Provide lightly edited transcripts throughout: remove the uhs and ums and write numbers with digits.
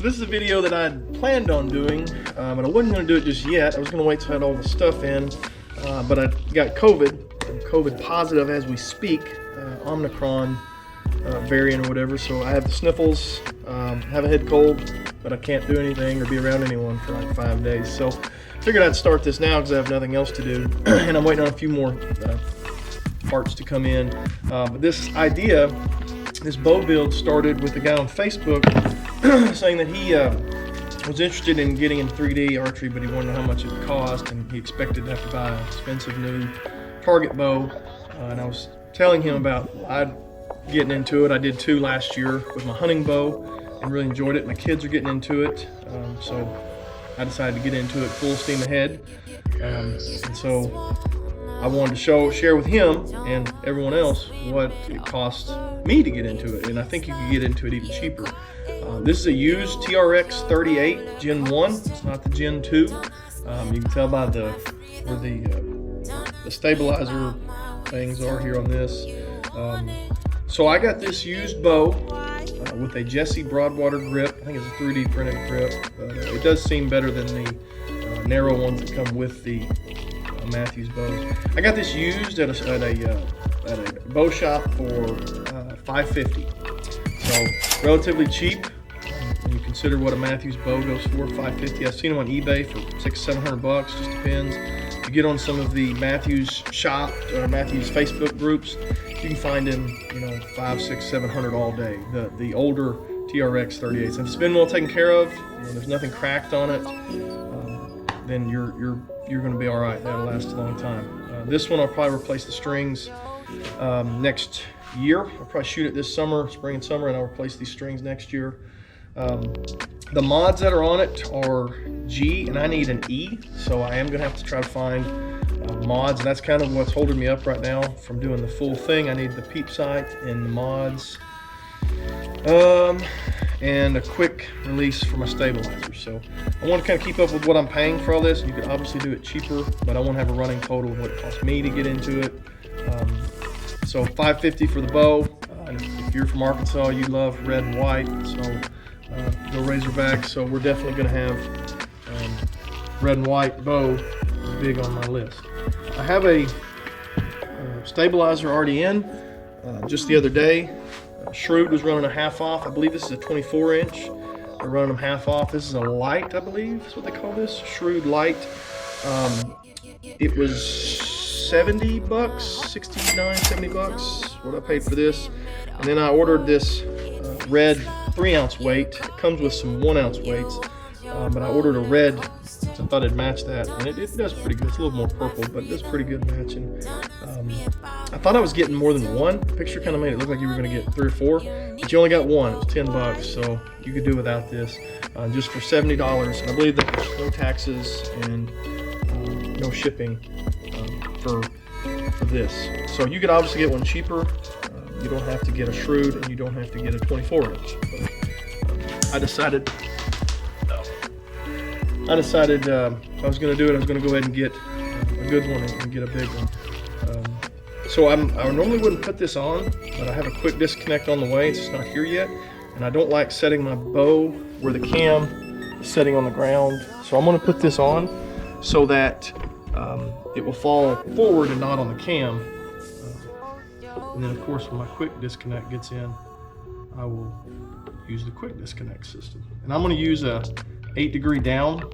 So this is a video that I had planned on doing, but I wasn't going to do it just yet. I was going to wait till I had all the stuff in, but I got COVID. I'm COVID positive as we speak, Omicron variant or whatever. So I have the sniffles, have a head cold, but I can't do anything or be around anyone for like 5 days. So I figured I'd start this now because I have nothing else to do, and I'm waiting on a few more parts to come in. But this idea, this bow build started with a guy on Facebook saying that he was interested in getting in 3D archery, but he wanted to know how much it would cost, and he expected to have to buy an expensive new target bow. And I was telling him about getting into it. I did 2 last year with my hunting bow and really enjoyed it. My kids are getting into it, so I decided to get into it full steam ahead. And so I wanted to share with him and everyone else what it cost me to get into it, and I think you can get into it even cheaper. This is a used TRX 38 Gen 1. It's not the Gen 2. You can tell by where the stabilizer things are here on this. So I got this used bow with a Jesse Broadwater grip. I think it's a 3D printed grip. It does seem better than the narrow ones that come with the Mathews bows. I got this used at a bow shop for $550. So relatively cheap when you consider what a Mathews bow goes for. $550. I've seen them on eBay for $600-700. Just depends. If you get on some of the Mathews shop or Mathews Facebook groups, you can find them, $500, $600, $700 all day. The older TRX 38s. If it's been well taken care of, there's nothing cracked on it, then you're going to be all right. That'll last a long time. This one I'll probably replace the strings next year. I'll probably shoot it this summer, spring and summer, and I'll replace these strings next year. The mods that are on it are G, and I need an E, so I am going to have to try to find mods, and that's kind of what's holding me up right now from doing the full thing. I need the peep sight and the mods, and a quick release for my stabilizer. So I want to kind of keep up with what I'm paying for all this. You could obviously do it cheaper, but I want to have a running total of what it cost me to get into it. So $550 for the bow. If you're from Arkansas, you love red and white, so no Razorback. So we're definitely going to have red and white bow big on my list. I have a stabilizer already in. Just the other day, Shrewd was running a half off. I believe this is a 24-inch. They're running them half off. This is a light, I believe is what they call this, Shrewd light. It was $70, 69, $70, what I paid for this. And then I ordered this red 3-ounce weight. It comes with some 1-ounce weights, but I ordered a red, so I thought it'd match that, and it does pretty good. It's a little more purple, but it does pretty good matching. I thought I was getting more than one. The picture kind of made it look like you were going to get 3 or 4, but you only got one. It was $10, so you could do without this, just for $70. And I believe that there's no taxes and no shipping for this. So you could obviously get one cheaper. You don't have to get a Shrewd, and you don't have to get a 24-inch. I decided if I was going to do it, I was going to go ahead and get a good one and get a big one. So I normally wouldn't put this on, but I have a quick disconnect on the way. It's just not here yet, and I don't like setting my bow where the cam is setting on the ground. So I'm going to put this on so that it will fall forward and not on the cam. And then of course when my quick disconnect gets in, I will use the quick disconnect system. And I'm going to use a 8-degree down.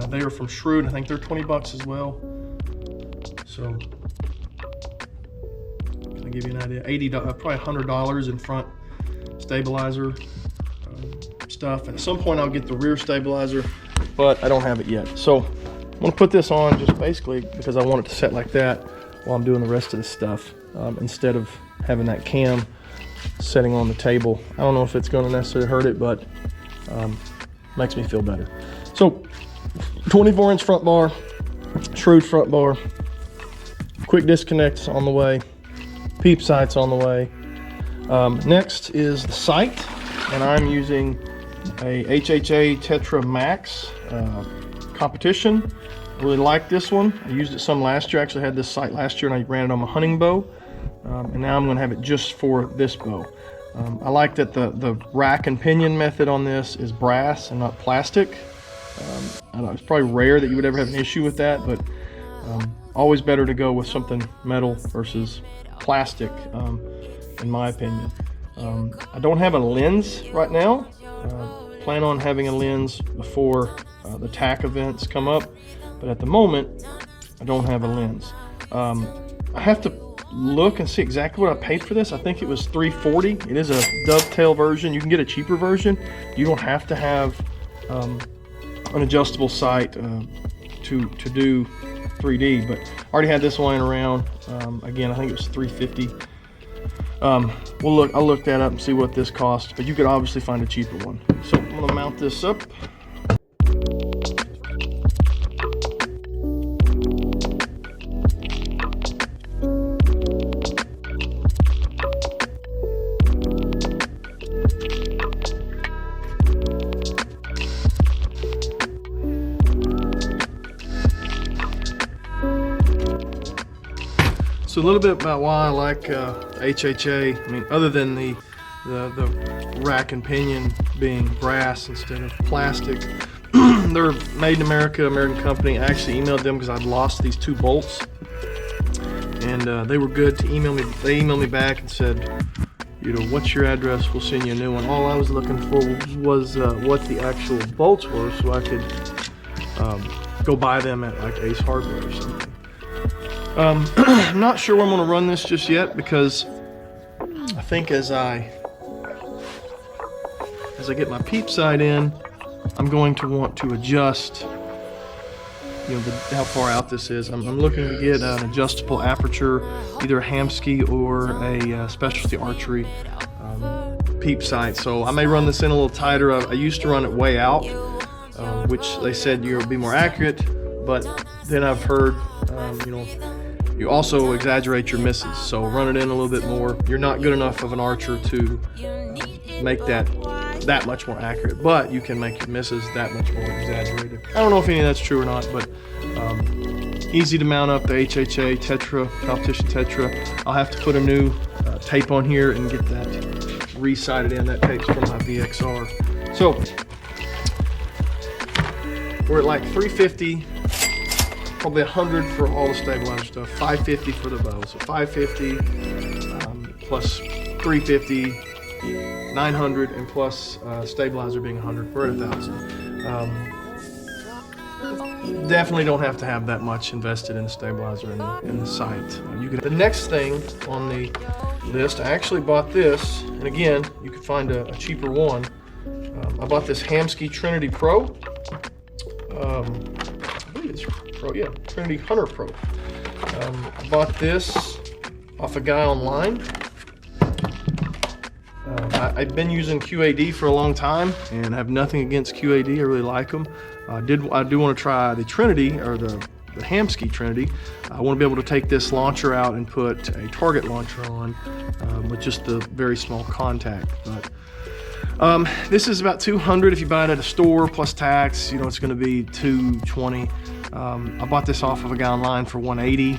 They are from Shrewd. I think they're $20 as well. So can I give you an idea? Probably $100 in front stabilizer stuff. At some point I'll get the rear stabilizer, but I don't have it yet. So I'm going to put this on just basically because I want it to set like that while I'm doing the rest of the stuff, instead of having that cam setting on the table. I don't know if it's going to necessarily hurt it, but makes me feel better. So 24-inch front bar, Shrewd front bar, quick disconnects on the way, peep sights on the way. Next is the sight, and I'm using a HHA Tetra Max competition. Really like this one. I used it some last year. I actually had this sight last year and I ran it on my hunting bow. And now I'm going to have it just for this bow. I like that the rack and pinion method on this is brass and not plastic. I know it's probably rare that you would ever have an issue with that, but always better to go with something metal versus plastic, in my opinion. I don't have a lens right now. Plan on having a lens before the TAC events come up, but at the moment I don't have a lens. I have to look and see exactly what I paid for this. I think it was $340. It is a dovetail version. You can get a cheaper version. You don't have to have an adjustable sight to do 3D, but I already had this lying around. Again, I think it was $350. I'll look that up and see what this costs, but you could obviously find a cheaper one. So I'm gonna mount this up. So a little bit about why I like HHA. I mean, other than the rack and pinion being brass instead of plastic, they're made in America, American company. I actually emailed them because I'd lost these 2 bolts, and they were good to email me. They emailed me back and said, you know, what's your address? We'll send you a new one. All I was looking for was what the actual bolts were, so I could go buy them at like Ace Hardware or something. I'm not sure where I'm going to run this just yet, because I think as I get my peep sight in, I'm going to want to adjust, you know, how far out this is. I'm looking to get an adjustable aperture, either a Hamskea or a specialty archery peep sight. So I may run this in a little tighter. I used to run it way out, which they said you'll be more accurate, but then I've heard, you know, you also exaggerate your misses, so run it in a little bit more. You're not good enough of an archer to make that much more accurate, but you can make your misses that much more exaggerated. I don't know if any of that's true or not, but easy to mount up the HHA Tetra, competition Tetra. I'll have to put a new tape on here and get that re-sighted in. That tape's from my VXR. So we're at like $350. Probably $100 for all the stabilizer stuff, $550 for the bow. So $550 plus $350, $900, and plus stabilizer being $100. We're at $1,000. Definitely don't have to have that much invested in the stabilizer and the sight. The next thing on the list, I actually bought this, and again, you could find a cheaper one. I bought this Hamskea Trinity Pro. I believe it's Pro, yeah, Trinity Hunter Pro. I bought this off a guy online. I've been using QAD for a long time and have nothing against QAD. I really like them. I do want to try the Trinity, or the Hamskea Trinity. I want to be able to take this launcher out and put a target launcher on with just the very small contact. But this is about $200 if you buy it at a store plus tax. You know, it's going to be $220. I bought this off of a guy online for $180.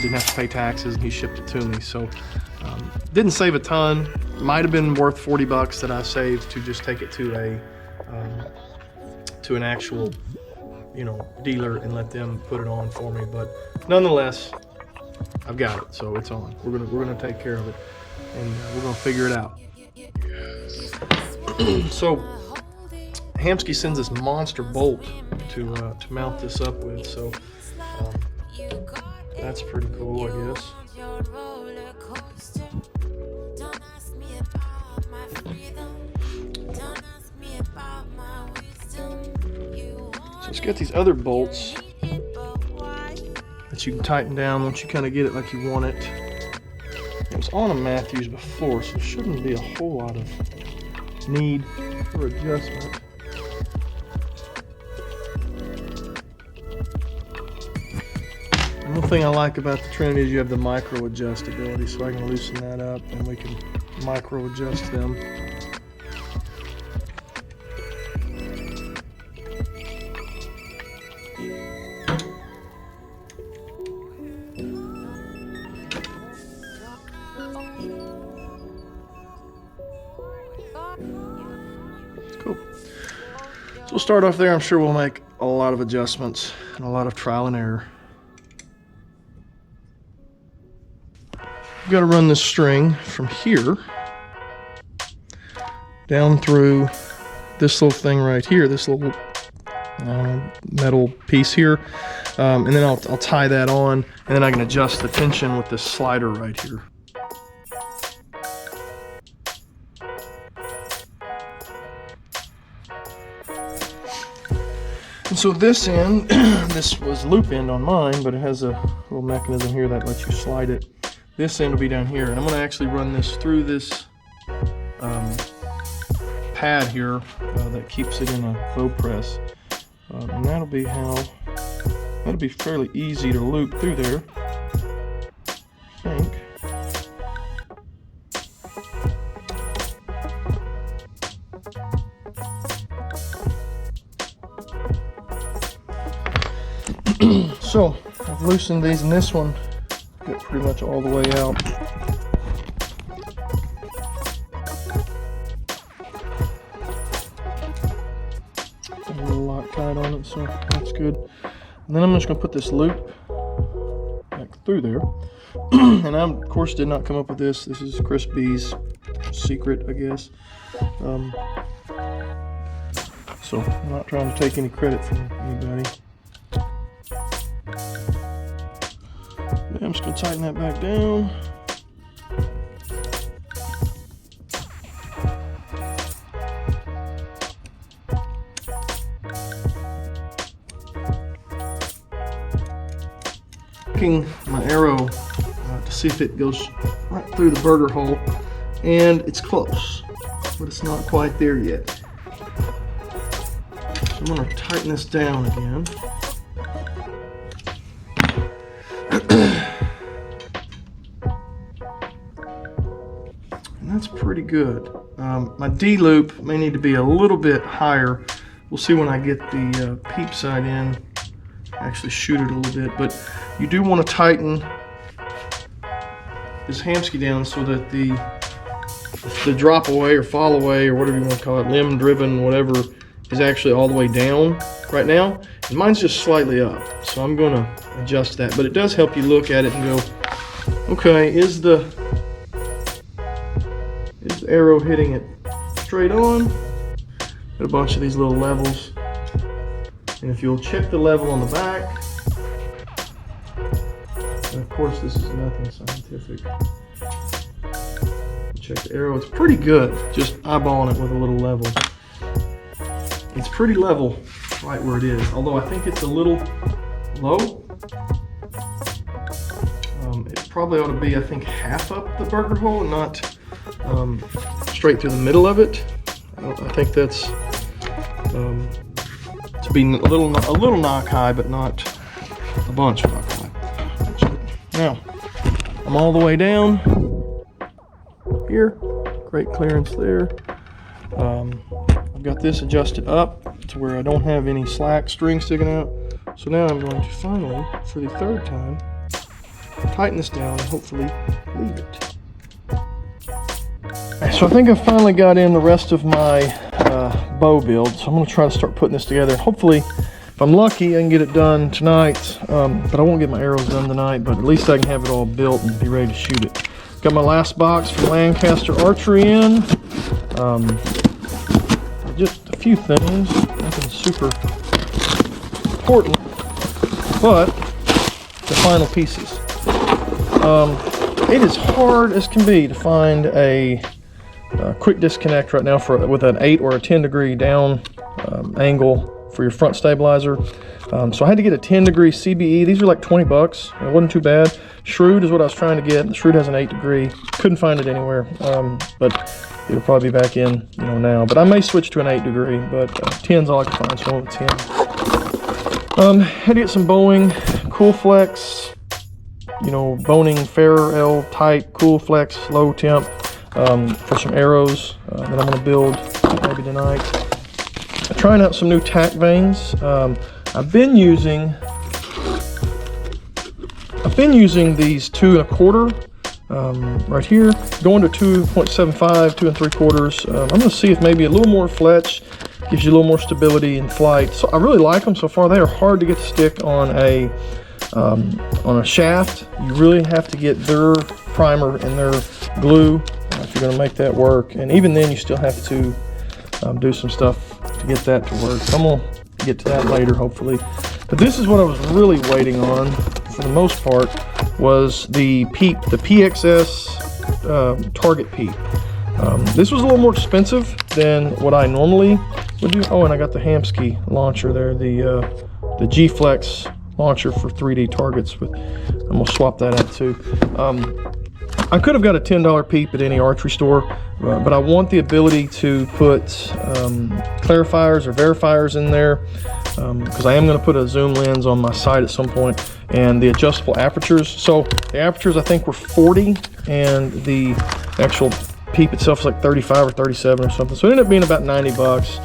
Didn't have to pay taxes, and he shipped it to me. So didn't save a ton. Might have been worth $40 that I saved to just take it to an actual, you know, dealer and let them put it on for me. But nonetheless, I've got it, so it's on. We're gonna take care of it, and we're gonna figure it out. So Hamskea sends this monster bolt to mount this up with, so that's pretty cool, I guess. So it's got these other bolts that you can tighten down once you kind of get it like you want it. It was on a Mathews before, so it shouldn't be a whole lot of need for adjustment. And one thing I like about the Trinity is you have the micro adjustability, so I can loosen that up and we can micro adjust them. Cool. So we'll start off there. I'm sure we'll make a lot of adjustments and a lot of trial and error. We've got to run this string from here down through this little thing right here, this little metal piece here, and then I'll tie that on, and then I can adjust the tension with this slider right here. And so this end, this was loop end on mine, but it has a little mechanism here that lets you slide it. This end will be down here, and I'm going to actually run this through this pad here that keeps it in a bow press, and that'll be fairly easy to loop through there, I think. So I've loosened these, and this one get pretty much all the way out. A little Loctite on it, so that's good. And then I'm just going to put this loop back through there. And I, of course, did not come up with this. This is Chris B's secret, I guess. So I'm not trying to take any credit from anybody. I'm just going to tighten that back down. Checking my arrow to see if it goes right through the burger hole, and it's close, but it's not quite there yet. So I'm going to tighten this down again. That's pretty good. My D loop may need to be a little bit higher. We'll see when I get the peep side in, actually shoot it a little bit, but you do want to tighten this hamskey down so that the drop away or fall away or whatever you want to call it, limb driven, whatever, is actually all the way down right now. And mine's just slightly up, so I'm going to adjust that. But it does help you look at it and go, okay, is the arrow hitting it straight on? Got a bunch of these little levels, and if you'll check the level on the back, and of course this is nothing scientific, check the arrow, it's pretty good, just eyeballing it with a little level. It's pretty level right where it is, although I think it's a little low. It probably ought to be, I think, half up the burger hole and not straight through the middle of it. I think that's to be a little knock high, but not a bunch knock high. Now I'm all the way down here. Great clearance there. I've got this adjusted up to where I don't have any slack string sticking out. So now I'm going to finally, for the third time, tighten this down and hopefully leave it. So I think I finally got in the rest of my bow build, so I'm going to try to start putting this together. Hopefully, if I'm lucky, I can get it done tonight, but I won't get my arrows done tonight, but at least I can have it all built and be ready to shoot it. Got my last box from Lancaster Archery in. Just a few things, nothing super important, but the final pieces. It is hard as can be to find a quick disconnect right now with an 8 or a 10 degree down angle for your front stabilizer. So I had to get a 10 degree CBE. These are like 20 bucks. It wasn't too bad. Shrewd is what I was trying to get. The Shrewd has an 8 degree. Couldn't find it anywhere, but it'll probably be back in, now. But I may switch to an 8 degree, but 10's all I can find, so I went with 10. Had to get some Boeing Cool Flex, boning Ferrell type Cool Flex low temp for some arrows that I'm going to build maybe tonight. I'm trying out some new tack vanes. I've been using these 2 1/4 right here, going to 2.75, 2 3/4. I'm going to see if maybe a little more fletch gives you a little more stability in flight. So I really like them so far. They are hard to get to stick on a shaft. You really have to get their primer and their glue if you're going to make that work. And even then, you still have to do some stuff to get that to work. So I'm going to get to that later, hopefully. But this is what I was really waiting on, for the most part, was the peep, the PXS target peep. This was a little more expensive than what I normally would do. Oh, and I got the Hamsky launcher there, the G-Flex launcher for 3D targets, but I'm gonna swap that out too. I could have got a $10 peep at any archery store, but I want the ability to put clarifiers or verifiers in there, because I am going to put a zoom lens on my sight at some point, and the adjustable apertures. So the apertures I think were 40, and the actual peep itself is like 35 or 37 or something. So it ended up being about 90 bucks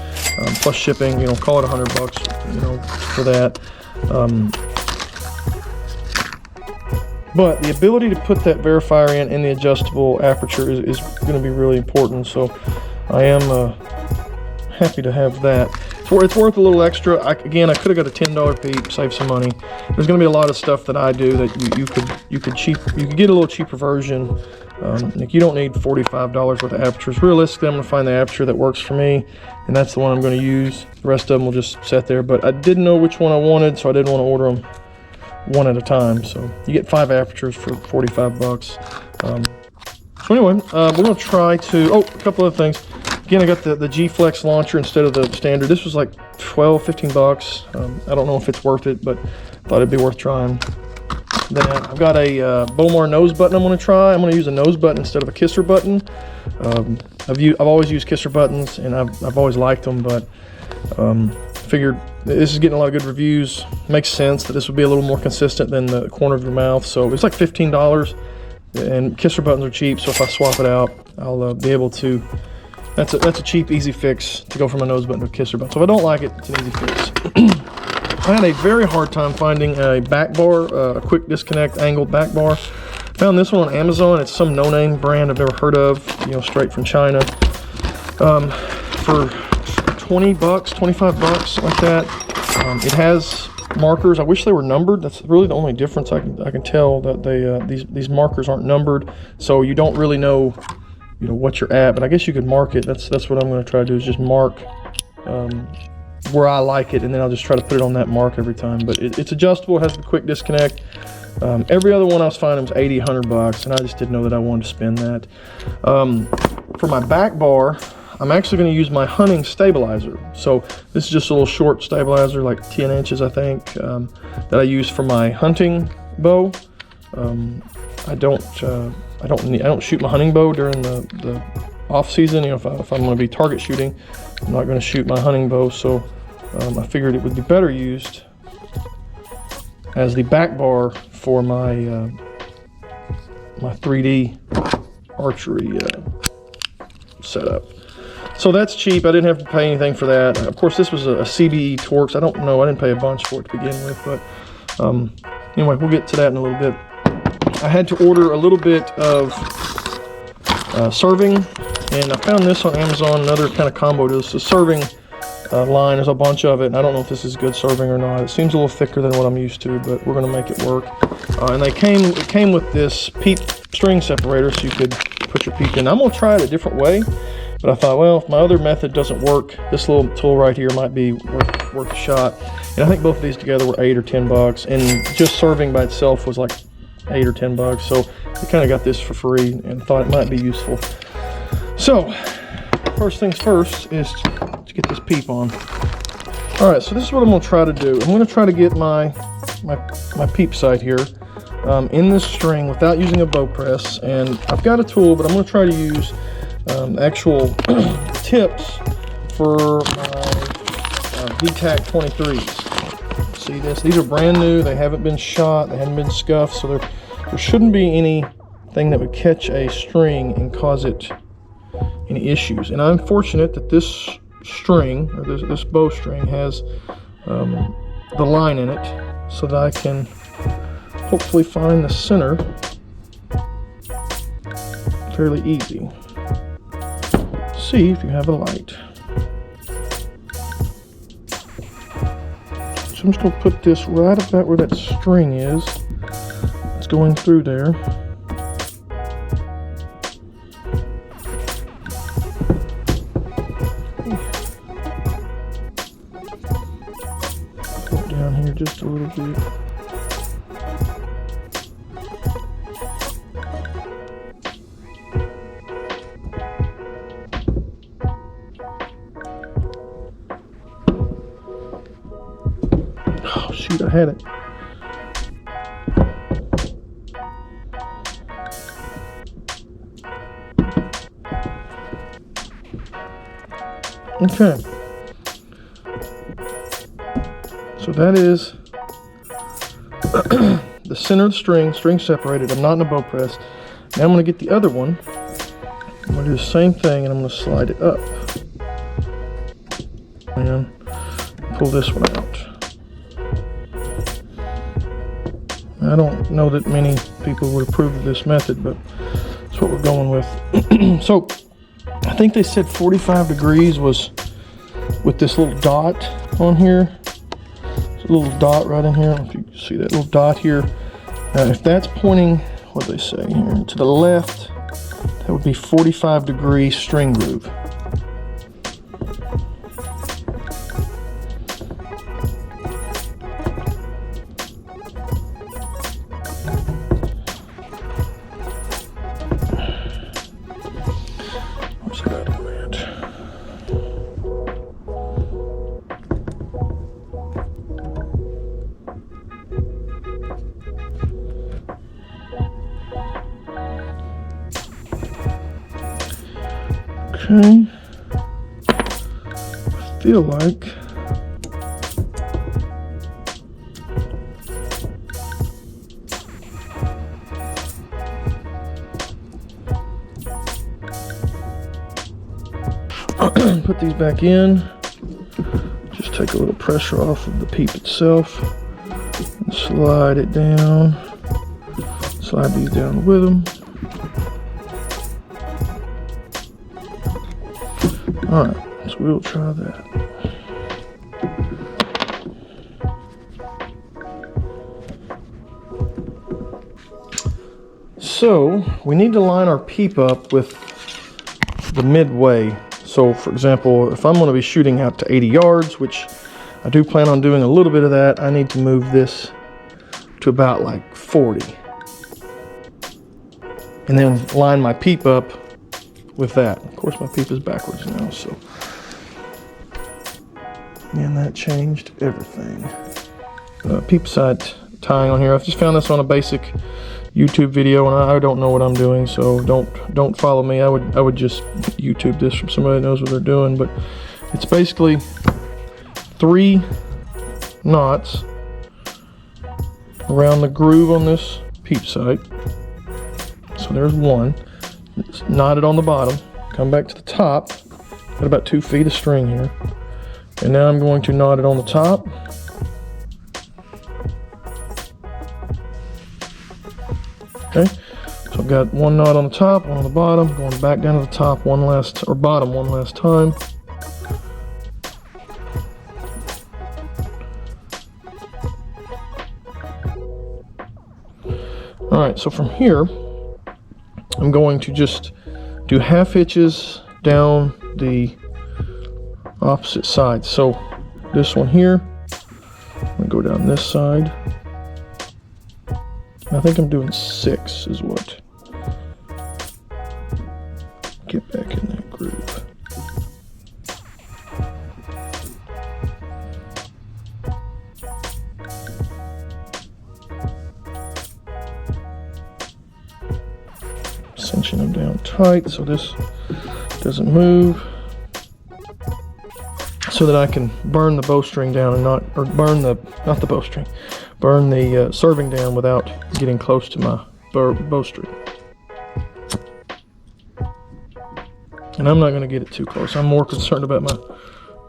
plus shipping. You know, call it 100 bucks. You know, for that. But the ability to put that verifier in and the adjustable aperture is going to be really important. So I am happy to have that. It's worth a little extra. Again, I could have got a $10 peep, save some money. There's going to be a lot of stuff that I do that you could get a little cheaper version. Like you don't need $45 worth of apertures. Realistically, I'm going to find the aperture that works for me, and that's the one I'm going to use. The rest of them will just sit there. But I didn't know which one I wanted, so I didn't want to order them one at a time. So you get 5 apertures for 45 bucks. So anyway, we're going to try to, a couple other things. Again, I got the G-Flex launcher instead of the standard. This was like 12, 15 bucks. I don't know if it's worth it, but thought it'd be worth trying. Then I've got a Bomar nose button I'm going to try. I'm going to use a nose button instead of a kisser button. I've always used kisser buttons, and I've always liked them, but figured this is getting a lot of good reviews. Makes sense that this would be a little more consistent than the corner of your mouth. So it's like $15, and kisser buttons are cheap. So if I swap it out, I'll be able to. That's a cheap, easy fix to go from a nose button to a kisser button. So if I don't like it, it's an easy fix. I had a very hard time finding a back bar, a quick disconnect angled back bar. Found this one on Amazon. It's some no-name brand I've never heard of, you know, straight from China. For 20 bucks, 25 bucks, like that. It has markers. I wish they were numbered. That's really the only difference I can tell, that they these markers aren't numbered, so you don't really know, you know, what you're at. But I guess you could mark it. That's what I'm going to try to do, is just mark where I like it, and then I'll just try to put it on that mark every time. But it's adjustable. It has the quick disconnect. Every other one I was finding was 80, 100 bucks, and I just didn't know that I wanted to spend that. For my back bar, I'm actually going to use my hunting stabilizer. So this is just a little short stabilizer, like 10 inches, I think, that I use for my hunting bow. I don't shoot my hunting bow during the off season. You know, if I'm going to be target shooting, I'm not going to shoot my hunting bow. So I figured it would be better used as the back bar for my my 3D archery setup. So that's cheap. I didn't have to pay anything for that. Of course, this was a CBE Torx. I don't know. I didn't pay a bunch for it to begin with, but anyway, we'll get to that in a little bit. I had to order a little bit of serving, and I found this on Amazon, another kind of combo to this. The serving line, there's a bunch of it, and I don't know if this is good serving or not. It seems a little thicker than what I'm used to, but we're going to make it work. And it came with this peep string separator, so you could put your peep in. I'm going to try it a different way, but I thought, well, if my other method doesn't work, this little tool right here might be worth a shot. And I think both of these together were 8 or 10 bucks, and just serving by itself was like 8 or 10 bucks. So I kind of got this for free and thought it might be useful. So first things first is to get this peep on. All right, so this is what I'm going to try to do. I'm going to try to get my peep sight here in this string without using a bow press. And I've got a tool, but I'm going to try to use actual tips for my VTAC 23s. See this? These are brand new. They haven't been shot. They haven't been scuffed. So there shouldn't be anything that would catch a string and cause it any issues. And I'm fortunate that this string, or this bowstring, has the line in it, so that I can fairly easy. See if you have a light. So I'm just going to put this right about where that string is. It's going through there. Put it down here just a little bit. Oh shoot, I had it. Okay. So that is the center of the string separated. I'm not in a bow press. Now I'm going to get the other one. I'm going to do the same thing and I'm going to slide it up. And pull this one out. I don't know that many people would approve of this method, but that's what we're going with. So I think they said 45 degrees was with this little dot on here. There's a little dot right in here. I don't know if you can see that little dot here. If that's pointing, what do they say here, to the left, that would be 45-degree string groove. Okay, I feel like put these back in, just take a little pressure off of the peep itself and slide it down, slide these down with them. Alright, so we'll try that. So, we need to line our peep up with the midway. So, for example, if I'm going to be shooting out to 80 yards, which I do plan on doing a little bit of that, I need to move this to about like 40. And then line my peep up with that. Of course, my peep is backwards now, so. And that changed everything. Peep sight tying on here. I've just found this on a basic YouTube video, and I don't know what I'm doing, so don't follow me. I would just YouTube this from somebody that knows what they're doing. But it's basically 3 knots around the groove on this peep sight. So there's one. It's knotted on the bottom. Come back to the top. Got about 2 feet of string here. And now I'm going to knot it on the top. Okay, so I've got 1 knot on the top, 1 on the bottom, going back down to the top one last time. All right, so from here, I'm going to just do half hitches down the opposite side. So this one here, I'm gonna go down this side. I think I'm doing 6 is what. Get back in that groove. Cinching them down tight so this doesn't move, so that I can burn the bowstring down and burn the serving down without getting close to my bowstring. And I'm not going to get it too close. I'm more concerned about my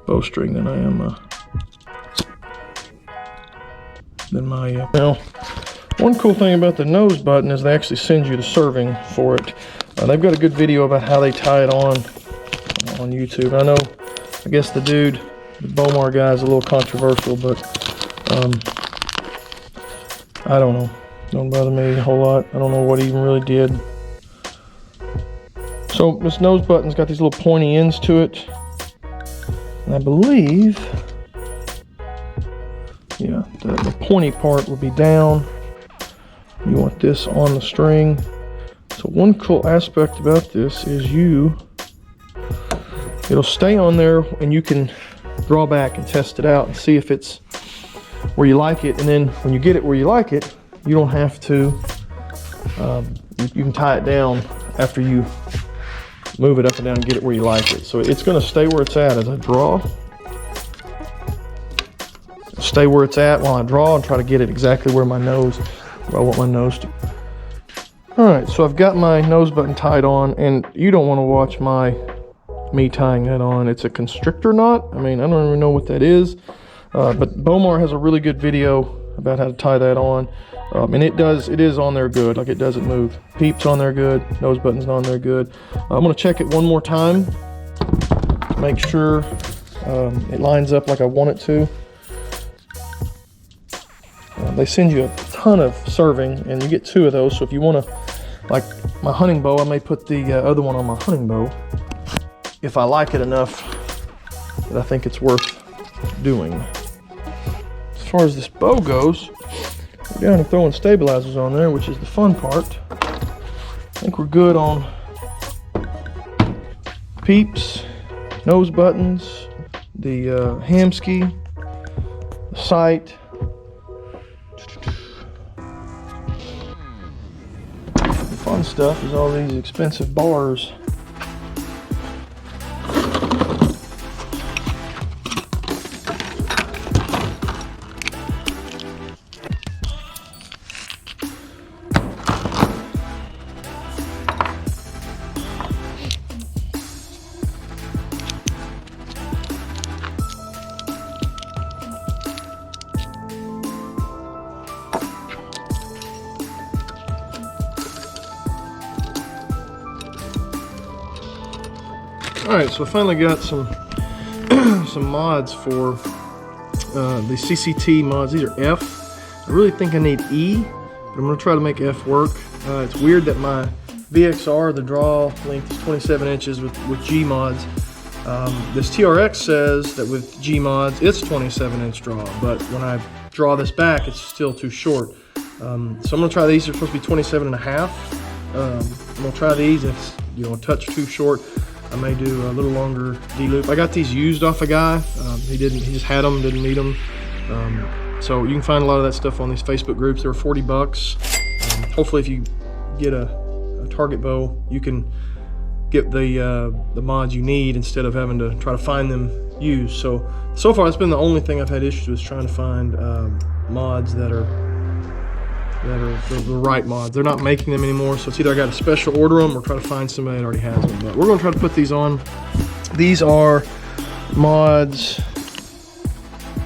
bowstring than I am now, one cool thing about the nose button is they actually send you the serving for it. They've got a good video about how they tie it on YouTube. I guess the dude, the Bomar guy, is a little controversial, but I don't know. Don't bother me a whole lot. I don't know what he even really did. So this nose button's got these little pointy ends to it. And I believe, yeah, the pointy part will be down. You want this on the string. So one cool aspect about this is it'll stay on there and you can draw back and test it out and see if it's where you like it. And then when you get it where you like it, you don't have to, you can tie it down after you move it up and down and get it where you like it. So it's going to stay where it's at as I draw. Stay where it's at while I draw and try to get it exactly where I want my nose to. Alright, so I've got my nose button tied on, and you don't want to watch me tying that on. It's a constrictor knot. I mean, I don't even know what that is. But Bomar has a really good video about how to tie that on. And it is on there good, like it doesn't move. Peep's on there good, nose button's on there good. I'm gonna check it one more time, make sure it lines up like I want it to. They send you a ton of serving, and you get 2 of those. So if you want to, like my hunting bow, I may put the other one on my hunting bow if I like it enough that I think it's worth doing. As far as this bow goes, we're down to throwing stabilizers on there, which is the fun part. I think we're good on peeps, nose buttons, the hamski, the sight. The fun stuff is all these expensive bars. Alright, so I finally got some mods for the CCT mods. These are F. I really think I need E, but I'm going to try to make F work. It's weird that my VXR, the draw length is 27 inches with G mods. This TRX says that with G mods it's 27-inch draw, but when I draw this back it's still too short. So I'm going to try these. They're supposed to be 27 and a half. I'm going to try these. If it's a touch too short, I may do a little longer D-loop. I got these used off a guy. He just had them, didn't need them. So you can find a lot of that stuff on these Facebook groups. They were 40 bucks. Hopefully if you get a target bow, you can get the mods you need instead of having to try to find them used. So far that's been the only thing I've had issues with, trying to find mods that are the right mods. They're not making them anymore, so it's either I got to special order them or try to find somebody that already has them. But we're going to try to put these on. These are mods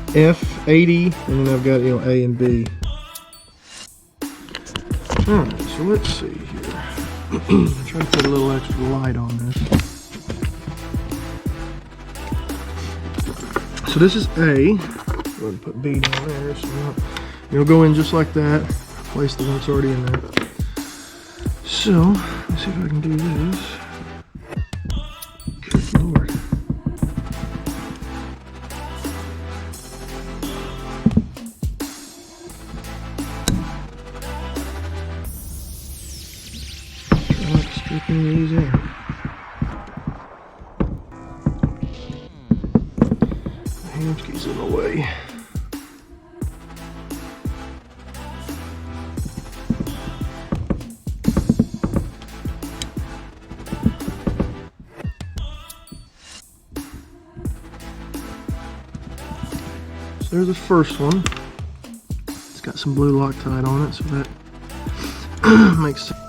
F80, and then I've got A and B. Alright, so let's see here. I'm trying to put a little extra light on this. So this is A. Go ahead and put B down there. So it'll go in just like that. Place the one that's already in there. So let's see if I can do this. Good Lord. Try not to strip any of these in. The hamski's in the way. There's the first one. It's got some blue Loctite on it, so that makes sense.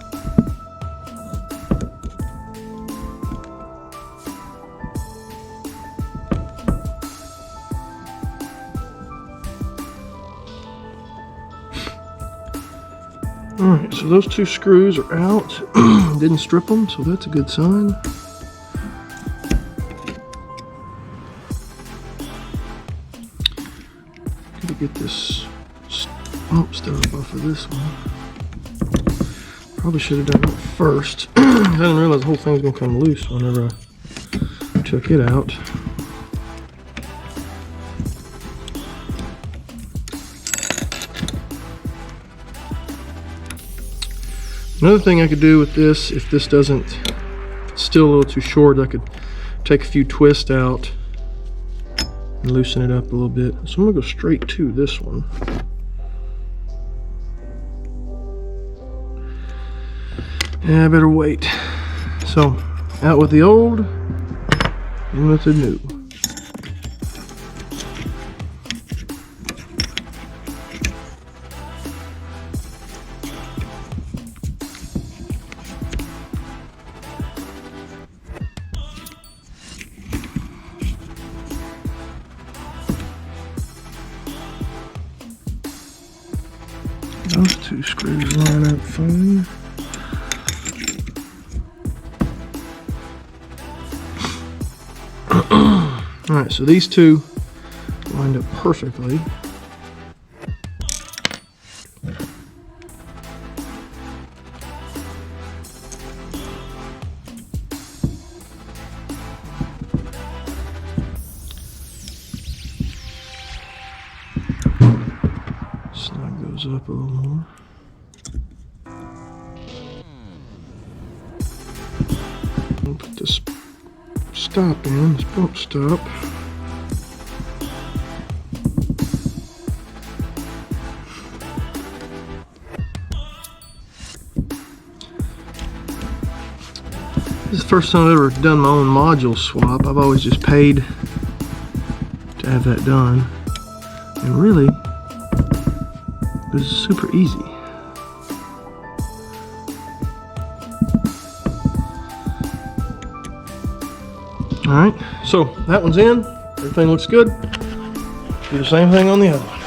Alright, so those two screws are out. Didn't strip them, so that's a good sign. Gotta get this stuff off of this one. Probably should have done it first. I didn't realize the whole thing was gonna come loose whenever I took it out. Another thing I could do with this, if this doesn't, it's still a little too short, I could take a few twists out and loosen it up a little bit. So I'm gonna go straight to this one. Yeah, I better wait. So, out with the old, in with the new. Those two screws line up fine. Alright, so these two lined up perfectly. Snug those up a little more. I'll put this stop in, this bump stop. This is the first time I've ever done my own module swap. I've always just paid to have that done. And really, this is super easy. Alright, so that one's in. Everything looks good. Do the same thing on the other one.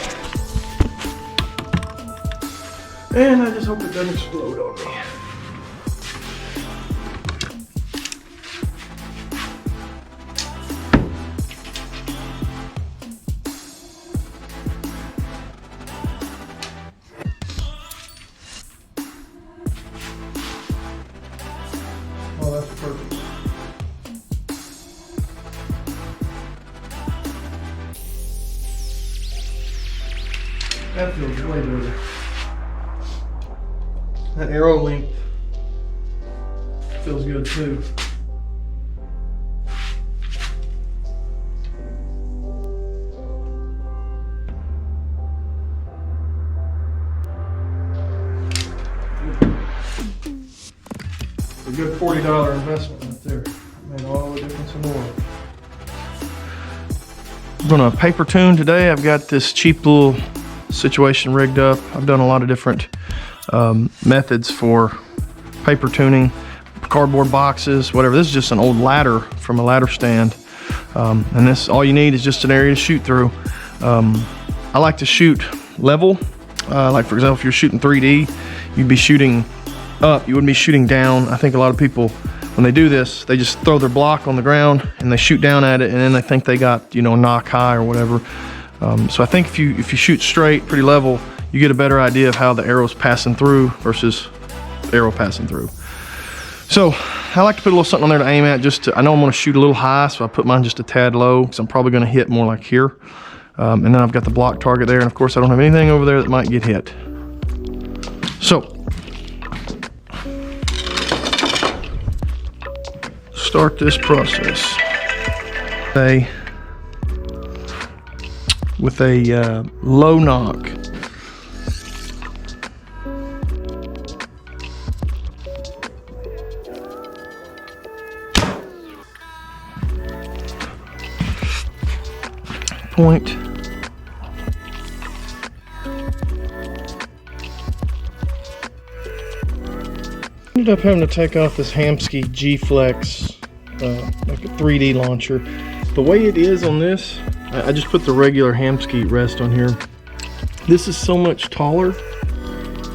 And I just hope it doesn't explode on me. Oh, that's perfect. That feels way better. That arrow length feels good too. A good $40 investment right there. Made all the difference in the world. I'm gonna paper tune today. I've got this cheap little situation rigged up. I've done a lot of different methods for paper tuning, cardboard boxes, whatever. This is just an old ladder from a ladder stand. And this, all you need is just an area to shoot through. I like to shoot level. Like for example, if you're shooting 3D, you'd be shooting up, you wouldn't be shooting down. I think a lot of people, when they do this, they just throw their block on the ground and they shoot down at it, and then they think they got, you know, knock high or whatever. So I think if you shoot straight, pretty level, you get a better idea of how the arrow's passing through versus the arrow passing through. So I like to put a little something on there to aim at. Just to, I know I'm going to shoot a little high, so I put mine just a tad low because I'm probably going to hit more like here. And then I've got the block target there, and of course I don't have anything over there that might get hit. So start this process with a low knock. Point. Ended up having to take off this Hamskea G-Flex, like a 3D launcher. The way it is on this, I just put the regular Hamskea rest on here. This is so much taller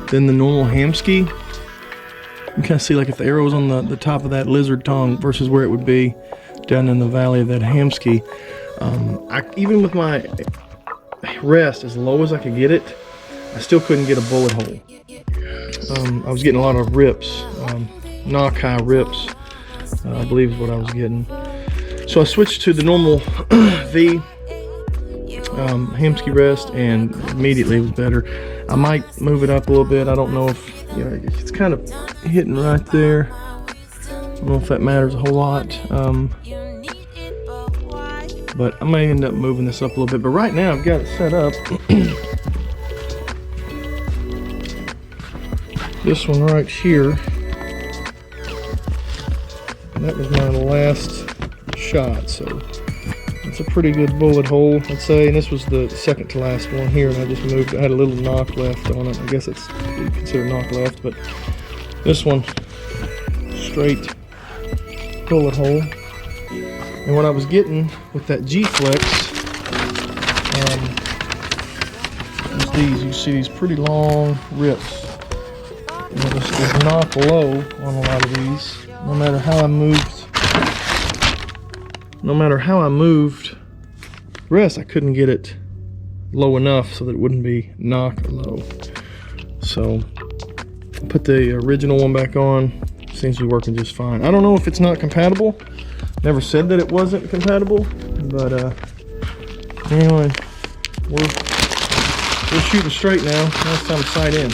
than the normal Hamskea. You can kind of see like if the arrow was on the top of that lizard tongue versus where it would be down in the valley of that Hamskea. Even with my rest as low as I could get it, I still couldn't get a bullet hole. I was getting a lot of rips, knock high rips, I believe is what I was getting. So I switched to the normal V Hamskea rest, and immediately it was better. I might move it up a little bit. I don't know if, you know, it's kind of hitting right there. I don't know if that matters a whole lot. But I may end up moving this up a little bit. But right now I've got it set up. This one right here. That was my last shot, so it's a pretty good bullet hole, I'd say. And this was the second to last one here, and I just moved. I had a little knock left on it. I guess it's considered knock left, but this one, straight bullet hole. And what I was getting with that G-Flex is these. You see these pretty long rips. You know, just knock low on a lot of these. No matter how I moved rest, I couldn't get it low enough so that it wouldn't be knock low. So I put the original one back on. Seems to be working just fine. I don't know if it's not compatible. Never said that it wasn't compatible, but anyway, we're shooting straight now. Now it's time to sight in.